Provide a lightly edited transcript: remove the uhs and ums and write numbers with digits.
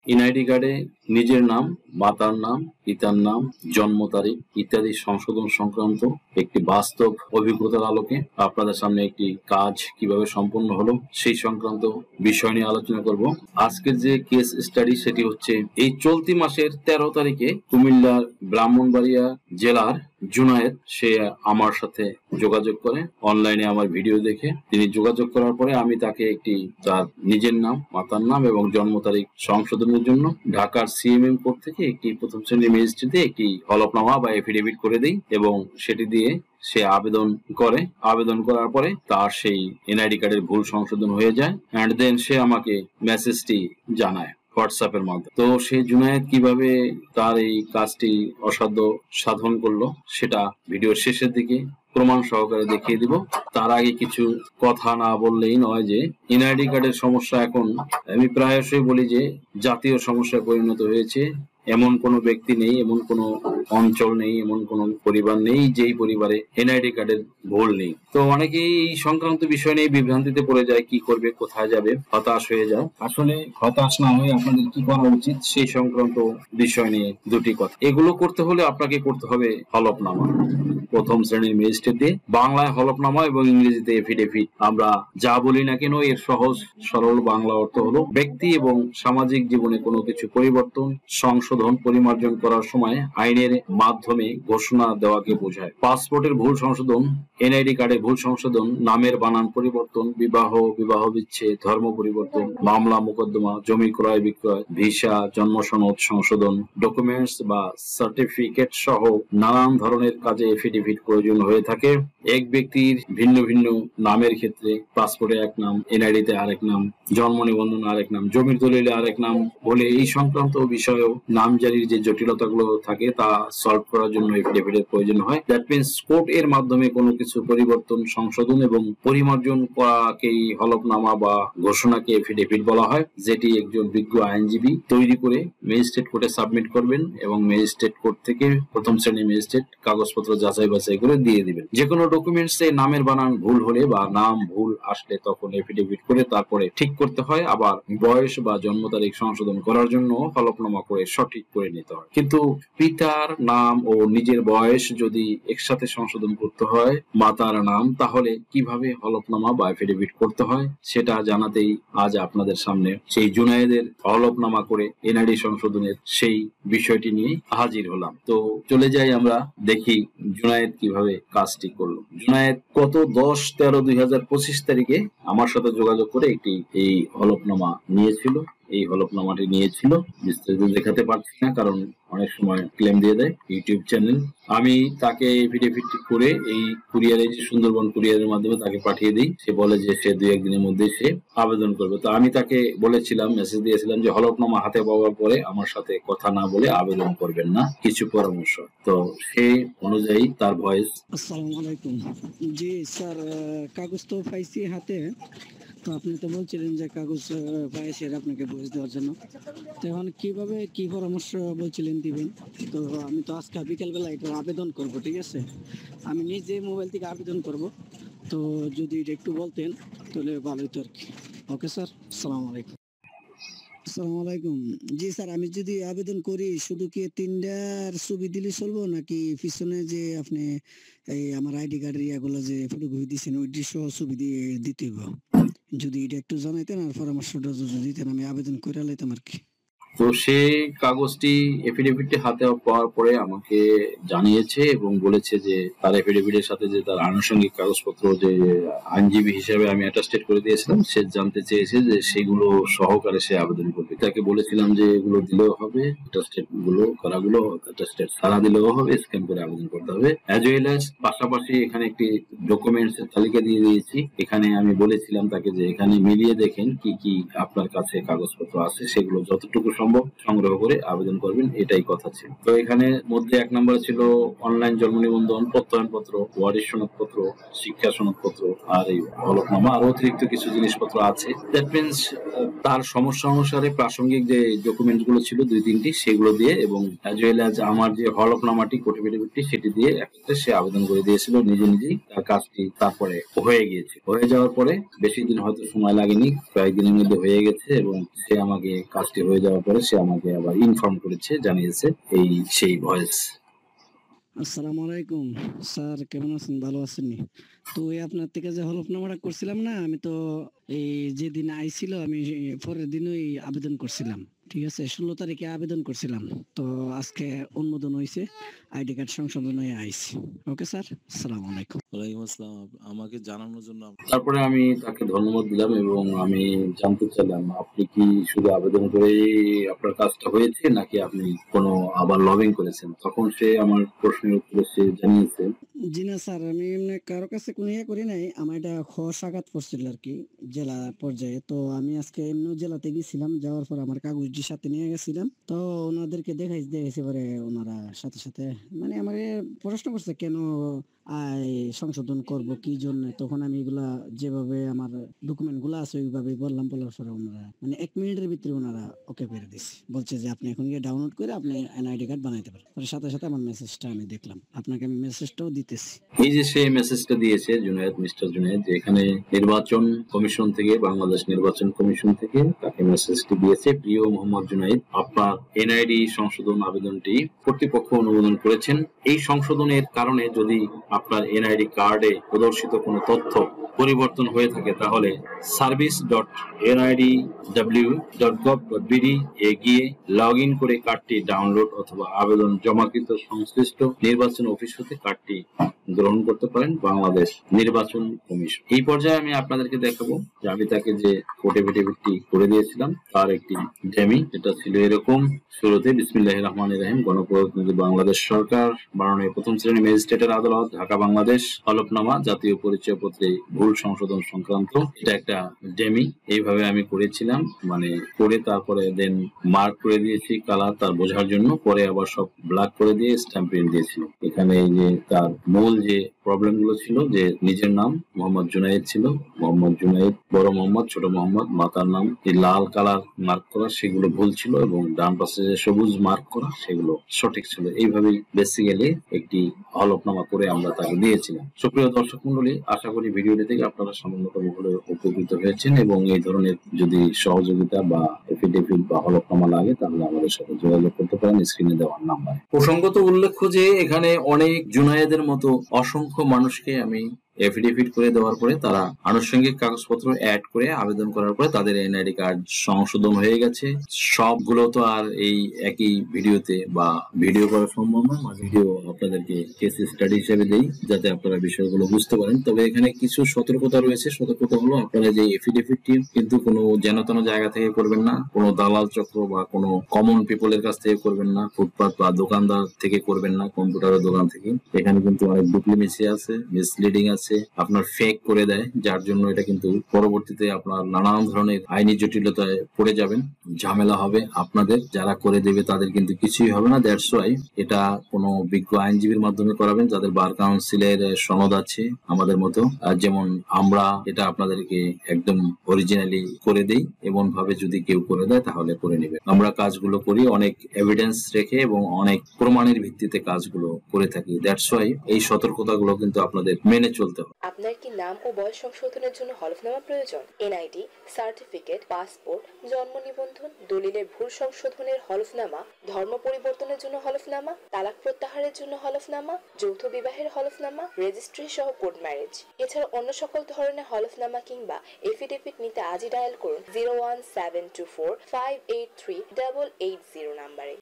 NID কার্ডে নিজের নাম, মাতার নাম, পিতার নাম, জন্ম তারিখ ইত্যাদি সংশোধন সংক্রান্ত একটি বাস্তব অভিজ্ঞতার আলোকে আপনাদের সামনে একটি কাজ কিভাবে সম্পন্ন হলো সেই সংক্রান্ত বিষয় নিয়ে আলোচনা করব। আজকের যে কেস স্টাডি সেটি হচ্ছে এই চলতি মাসের 13 তারিখে কুমিল্লার ব্রাহ্মণবাড়িয়া জেলার জুনায়েদ সে আমার সাথে যোগাযোগ করে অনলাইনে আমার ভিডিও দেখে। তিনি যোগাযোগ করার পরে আমি তাকে একটি তার নিজের নাম, মাতার নাম এবং জন্ম তারিখ সংশোধনের জন্য ঢাকার সিএমএম কোর্ট থেকে একটি প্রথম শ্রেণীর ম্যাজিস্ট্রেটে একটি হলফনামা বা এফিডেভিট করে দেই এবং সেটি দিয়ে সে আবেদন করে। আবেদন করার পরে তার সেই এনআইডি কার্ডের ভুল সংশোধন হয়ে যায় এন্ড দেন সে আমাকে মেসেজটি জানায় হোয়াটসঅ্যাপের মাধ্যমে। তো সে জুনায়েদ কিভাবে তার এই কাজটি অসাধ্য সাধন করলো সেটা ভিডিওর শেষের দিকে প্রমাণ সহকারে দেখিয়ে দিব। তার আগে কিছু কথা না বললেই নয় যে এনআইডি কার্ডের সমস্যা এখন আমি প্রায়শই বলি যে জাতীয় সমস্যায় পরিণত হয়েছে। এমন কোনো ব্যক্তি নেই, এমন কোনো অঞ্চল নেই, এমন কোনো পরিবার নেই যেই পরিবারে এনআইডি কার্ডের ভুল নেই। তো অনেকেই এই সংক্রান্ত বিষয় নিয়ে বিভ্রান্তিতে পড়ে যায়, কি করবে, কোথায় যাবে, হতাশ হয়ে যায়। আসলে হতাশ না হয়ে আপনাদের কি করা উচিত সেই সংক্রান্ত বিষয় নিয়ে দুটি কথা। এগুলো করতে হলে আপনাকে করতে হবে হলফনামা, প্রথম শ্রেণীর ম্যাজিস্ট্রেটে বাংলায় হলফনামা এবং ইংরেজিতে এফিডেভিট। আমরা যা বলি না কেন এর সহজ সরল বাংলা অর্থ হলো ব্যক্তি এবং সামাজিক জীবনে কোনো কিছু পরিবর্তন, সংশোধন, পরিমার্জন করার সময় আইনের মাধ্যমে ঘোষণা দেওয়াকে বোঝায়। পাসপোর্টের ভুল সংশোধন, এনআইডি কার্ডের ভুল সংশোধন, নামের বানান পরিবর্তন, বিবাহ, বিবাহ বিচ্ছেদ, ধর্ম পরিবর্তন, মামলা মোকদ্দমা, জমি ক্রয় বিক্রয়, ভিসা, জন্ম সনদ সংশোধন, ডকুমেন্টস বা সার্টিফিকেট সহ নানান ধরনের কাজে এফিডেভিট প্রয়োজন হয়ে থাকে। এক ব্যক্তির ভিন্ন ভিন্ন নামের ক্ষেত্রে পাসপোর্টে এক নাম, এনআইডিতে আরেক নাম, জন্ম নিবন্ধন আরেক নাম, জমির দলিলে আরেক নাম বলে এই সংক্রান্ত বিষয়েও নামজারির যে জটিলতাগুলো থাকে তা সলভ করার জন্য এফিডেভিটের প্রয়োজন হয়। দ্যাট মিনস কোর্ট এর মাধ্যমে কোনো কিছু পরিবর্তন, সংশোধন এবং পরিমার্জন করাকেই হলফনামা বা ঘোষণাকে এফিডেভিট বলা হয়, যেটি একজন বিজ্ঞ আইনজীবী তৈরি করে ম্যাজিস্ট্রেট কোর্টে সাবমিট করবেন এবং ম্যাজিস্ট্রেট কোর্ট থেকে প্রথম শ্রেণীর ম্যাজিস্ট্রেট কাগজপত্র যাচাই বাছাই করে দিয়ে দিবেন। যে কোনো ডকুমেন্টস এ নামের বানান ভুল হলে বা নাম ভুল আসলে তখন এফিডেভিট করে তারপরে ঠিক করতে হয়। আবার বয়স বা জন্ম তারিখ সংশোধন করার জন্য হলফনামা করে সঠিক করে নিতে হয়। কিন্তু পিতার নাম ও নিজের বয়স যদি একসাথে সংশোধন করতে হয়, মাতার নাম, তাহলে কিভাবে হলফনামা বা এফিডেভিট করতে হয় সেটা জানাতেই আজ আপনাদের সামনে সেই জুনায়েদের হলফনামা করে এনআইডি সংশোধনের সেই বিষয়টি নিয়ে হাজির হলাম। তো চলে যাই আমরা দেখি জুনায়েদ কিভাবে কাজটি করলো। জুনায়েদ গত 10-13-2025 তারিখে আমার সাথে যোগাযোগ করে একটি এই হলফনামা নিয়েছিল। এই হলফনামাটি নিয়েছিল, বিস্তারিত দেখাতে পারছি না কারণ অনেক সময় ক্লেম দিয়ে দেয় ইউটিউব চ্যানেল। আমি তাকে এফিডেভিট করে এই কুরিয়ারে, যে সুন্দরবন কুরিয়ারের মাধ্যমে তাকে পাঠিয়ে দিই। সে বলে যে সে 2-1 দিনের মধ্যে সে আবেদন করবে। তো আমি তাকে বলেছিলাম, মেসেজ দিয়েছিলাম যে হলফনামা হাতে পাওয়ার পরে আমার সাথে কথা না বলে আবেদন করবেন না, কিছু পরামর্শ। তো সেই অনুযায়ী তার ভয়েস। আসসালামু আলাইকুম। জি স্যার, কাগজ তো পাইছি হাতে। তো আপনি তো বলছিলেন যে কাগজ পাইছি আপনাকে ভয়েস দেওয়ার জন্য। তো এখন কিভাবে কি পরামর্শ বলছিলেন দিবেন? তো আমি তো আজকে বিকেলবেলা এটা আবেদন করব, ঠিক আছে? আমি নিজে মোবাইল থেকে আবেদন করব। তো যদি এটা একটু বলতেন তাহলে ভালো হতো আর কি। ওকে স্যার, আসসালামু আলাইকুম। আসসালামু আলাইকুম। জি স্যার, আমি যদি আবেদন করি শুধু কি 3টার ছবি দিলে চলবো নাকি পিছনে যে আপনি এই আমার আইডি কার্ডের ইয়াগুলো যে ফটোকপি দিয়েছেন ওইটি সহ ছবি দিয়ে দিতে হবে? যদি এটা একটু জানাইতেন আর পরামর্শটা যদি দিতেন আমি আবেদন করে লাইতাম আর কি। তো সে কাগজটি এফিডেভিটটি হাতে পাওয়ার পরে আমাকে জানিয়েছে এবং বলেছে যে তার এফিডেভিটের সাথে যে তার আনুষঙ্গিক কাগজপত্র যে আইনজীবী হিসেবে আমি অ্যাটাস্টেড করে দিয়েছিলাম, সে জানতে চেয়েছে যে সেগুলো সহকারে সে আবেদন করবে। তাকে বলেছিলাম যে এগুলো দিলেও হবে, অ্যাটাস্টেড গুলো করাগুলো অ্যাটাস্টেড সারা দিলেও হবে, স্ক্যান করে আবেদন করতে হবে। অ্যাজ ওয়েল অ্যাজ পাশাপাশি এখানে একটি ডকুমেন্টস এর তালিকা দিয়ে দিয়েছি। এখানে আমি বলেছিলাম তাকে যে এখানে মিলিয়ে দেখেন কি কি আপনার কাছে কাগজপত্র আছে, সেগুলো যতটুকু সম্ভব সংগ্রহ করে আবেদন করবেন, এটাই কথা ছিল। তো এখানে মধ্যে 1 নম্বরে ছিল অনলাইন জন্ম নিবন্ধন, প্রত্যয়নপত্র, ওয়ারিশ সনদপত্র, শিক্ষা সনদপত্র আর এই হলফনামা, আর অতিরিক্ত কিছু জিনিসপত্র আছে। দ্যাট মিনস তার সমস্যা অনুসারে প্রাসঙ্গিক যে ডকুমেন্ট গুলো ছিল 2-3টি সেগুলো দিয়ে এবং অ্যাজ ওয়েল অ্যাজ আমার যে হলফনামাটি কোটিভিটি সেটি দিয়ে একটা সে আবেদন করে দিয়েছিল নিজে নিজেই। তার কাজটি তারপরে হয়ে গিয়েছে। হয়ে যাওয়ার পরে বেশি দিন হয়তো সময় লাগেনি, কয়েকদিনের মধ্যে হয়ে গেছে এবং সে আমাকে কাজটি হয়ে যাওয়ার পরে ব্যাপারে সে আমাকে আবার ইনফর্ম করেছে, জানিয়েছে এই সেই ভয়েস। আসসালামু আলাইকুম স্যার, কেমন আছেন? ভালো আছেন নি? তো এই আপনার থেকে যে হলফনামাটা করছিলাম না, আমি তো এই যেদিন আইছিল আমি পরের দিনই আবেদন করছিলাম। ঠিক আছে, 16 তারিখে আবেদন করছিলাম। তো আজকে অনুমোদন হয়েছে, আইডি কার্ড সংশোধন হয়ে আইছি। ওকে স্যার, আসসালামু আলাইকুম। ওয়ালাইকুম আসসালাম। আমাকে জানানোর জন্য তারপরে আমি তাকে ধন্যবাদ দিলাম এবং আমি জানতে চাইলাম আপনি কি শুধু আবেদন করেই আপনার কাজটা হয়েছে নাকি আপনি কোনো আবার লবিং করেছেন। তখন সে আমার প্রশ্নের উত্তরে সে জানিয়েছে, জি না স্যার, আমি এমনি কারো কাছে কোনো ইয়ে করি নাই। আমার এটা সাকাত পড়ছিল আর কি, জেলা পর্যায়ে। তো আমি আজকে এমনি জেলাতে গেছিলাম, যাওয়ার পর আমার কাগজটি সাথে নিয়ে গেছিলাম। তো ওনাদেরকে দেখাইছি পরে ওনারা সাথে সাথে মানে আমাকে প্রশ্ন করছে কেন আয় সংশোধন করব, কি জন্য। তখন আমি এগুলা যেভাবে আমার ডকুমেন্ট গুলো আছে ওইভাবে বললাম, বলার পরে ওনারা মানে 1 মিনিটের ভিতরে ওনারা ওকে করে দিছে, বলছে যে আপনি এখন গিয়ে ডাউনলোড করে আপনি এনআইডি কার্ড বানাইতে পারেন। পরে সাথে সাথে আমার মেসেজটা আমি দেখলাম, আপনাকে আমি মেসেজটাও দিতেছি। এই যে সে মেসেজটা দিয়েছে জুনায়েদ, মিস্টার জুনায়েদ, যে এখানে নির্বাচন কমিশন থেকে, বাংলাদেশ নির্বাচন কমিশন থেকে তাকে মেসেজটি দিয়েছে, প্রিয় মোহাম্মদ জুনায়েদ, আপনার এনআইডি সংশোধন আবেদনটি কর্তৃপক্ষ অনুমোদন করেছেন। এই সংশোধনের কারণে যদি আপনার এনআইডি কার্ডে প্রদর্শিত কোনো তথ্য পরিবর্তন হয়ে থাকে তাহলে service.nidw.gov.bd এ গিয়ে লগ ইন করে কার্ডটি ডাউনলোড অথবা আবেদন জমাকৃত সংশ্লিষ্ট নির্বাচন অফিস হতে কার্ডটি গ্রহণ করতে পারেন বাংলাদেশ নির্বাচন কমিশন। এই পর্যায়ে আমি আপনাদেরকে দেখাবো যে আমি তাকে যে কোর্ট এফিডেভিটটি করে দিয়েছিলাম তার একটি ডেমি, যেটা ছিল এরকম। শুরুতে বিসমিল্লাহির রহমানির রহিম, গণপ্রজাতন্ত্রী বাংলাদেশ সরকার, মাননীয় প্রথম শ্রেণী ম্যাজিস্ট্রেটের আদালত, ঢাকা বাংলাদেশ। হলফনামা, জাতীয় পরিচয় পত্রে ভুল সংশোধন সংক্রান্ত। এটা একটা ডেমি, এইভাবে আমি করেছিলাম, মানে করে তারপরে দেন মার্ক করে দিয়েছি কালার তার বোঝার জন্য, পরে আবার সব ব্ল্যাক করে দিয়ে স্ট্যাম্প প্রিন্ট দিয়েছি। এখানে এই যে তার মূল যে প্রবলেম গুলো ছিল, যে নিজের নাম মোহাম্মদ জুনায়েদ ছিল, মোহাম্মদ জুনায়েদ বড় মোহাম্মদ ছোট মোহাম্মদ, মাতার নাম এই লাল কালার মার্ক করা সেগুলো ভুল ছিল এবং ডান পাশে যে সবুজ মার্ক করা সেগুলো সঠিক ছিল। এইভাবেই বেসিক্যালি একটি হলফনামা করে আমরা তাকে দিয়েছিলাম। সুপ্রিয় দর্শক মন্ডলী, আশা করি ভিডিওটি থেকে আপনারা সামান্যতম হলেও উপকৃত হয়েছেন এবং এই ধরনের যদি সহযোগিতা বা এফিডেভিট বা হলফনামা লাগে তাহলে আমাদের সাথে যোগাযোগ করতে পারেন স্ক্রিনে দেওয়ার নাম্বারে। প্রসঙ্গত উল্লেখ্য যে এখানে অনেক জুনায়েদের মতো অসংখ্য মানুষকে আমি এফিডেভিট করে দেওয়ার পরে তারা আনুষঙ্গিক কাগজপত্র অ্যাড করে আবেদন করার পরে তাদের এনআইডি কার্ড সংশোধন হয়ে গেছে। সবগুলো তো আর এই একই ভিডিওতে বা ভিডিও করা সম্ভব না, ভিডিও আপনাদেরকে কেস স্টাডি হিসেবে দেই যাতে আপনারা বিষয়গুলো বুঝতে পারেন। তবে এখানে কিছু সতর্কতা রয়েছে। সতর্কতা হলো আপনারা যে এফিডেভিটটি কিন্তু কোনো যেন তেন জায়গা থেকে করবেন না, কোনো দালাল চক্র বা কোনো কমন পিপলের কাছ থেকে করবেন না, ফুটপাত বা দোকানদার থেকে করবেন না, কম্পিউটারের দোকান থেকে। এখানে কিন্তু অনেক ডুপ্লিমেসি আছে, মিসলিডিং আছে, আপনার ফেক করে দেয়, যার জন্য এটা কিন্তু পরবর্তীতে আপনার নানান ধরনের আইনি জটিলতায় পড়ে যাবেন, ঝামেলা হবে আপনাদের। যারা করে দেবে তাদের কিন্তু কিছুই হবে না। দ্যাটস ওয়াই এটা কোনো বিজ্ঞ আইনজীবীর মাধ্যমে করাবেন যাদের বার কাউন্সিলের সনদ আছে আমাদের মতো। যেমন আমরা এটা আপনাদেরকে একদম অরিজিনালি করে দেই, এমন ভাবে যদি কেউ করে দেয় তাহলে করে নেবে। আমরা কাজগুলো করি অনেক এভিডেন্স রেখে এবং অনেক প্রমাণের ভিত্তিতে কাজগুলো করে থাকি। দ্যাটস ওয়াই এই সতর্কতাগুলো কিন্তু আপনাদের মেনে চলতে হবে। আপনার কি নাম ও বয়স সংশোধনের জন্য হলফনামা প্রয়োজন? এনআইডি, সার্টিফিকেট, পাসপোর্ট, জন্ম নিবন্ধন, দলিলের ভুল সংশোধনের হলফনামা, ধর্ম পরিবর্তনের জন্য হলফনামা, তালাক প্রত্যাহারের জন্য হলফনামা, যৌথ বিবাহের হলফনামা, রেজিস্ট্রি সহ কোর্ট ম্যারেজ, এছাড়া অন্য সকল ধরনের হলফনামা কিংবা এফিডেভিট নিতে আজই ডায়াল করুন 01724 583 880 নাম্বারে।